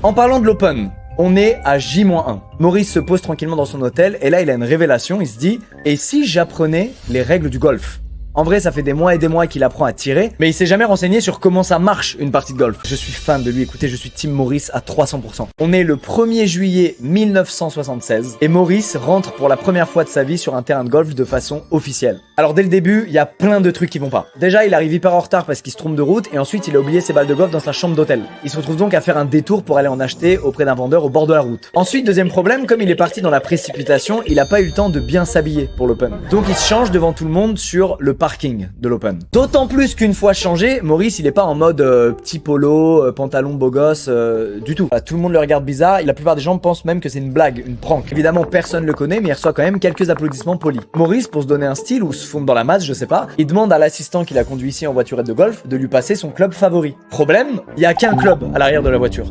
En parlant de l'Open, on est à J-1. Maurice se pose tranquillement dans son hôtel et là il a une révélation, il se dit « Et si j'apprenais les règles du golf ?» En vrai, ça fait des mois et des mois qu'il apprend à tirer, mais il s'est jamais renseigné sur comment ça marche une partie de golf. Je suis fan de lui, écoutez, je suis Team Maurice à 300%. On est le 1er juillet 1976 et Maurice rentre pour la première fois de sa vie sur un terrain de golf de façon officielle. Alors dès le début, il y a plein de trucs qui vont pas. Déjà, il arrive hyper en retard parce qu'il se trompe de route et ensuite il a oublié ses balles de golf dans sa chambre d'hôtel. Il se retrouve donc à faire un détour pour aller en acheter auprès d'un vendeur au bord de la route. Ensuite, deuxième problème, comme il est parti dans la précipitation, il a pas eu le temps de bien s'habiller pour l'Open. Donc il se change devant tout le monde sur le parking de l'Open. D'autant plus qu'une fois changé, Maurice il est pas en mode petit polo, pantalon beau gosse, du tout. Tout le monde le regarde bizarre et la plupart des gens pensent même que c'est une blague, une prank. Évidemment personne le connaît mais il reçoit quand même quelques applaudissements polis. Maurice, pour se donner un style ou se fondre dans la masse, je sais pas, il demande à l'assistant qui l'a conduit ici en voiturette de golf de lui passer son club favori. Problème, il y a qu'un club à l'arrière de la voiture.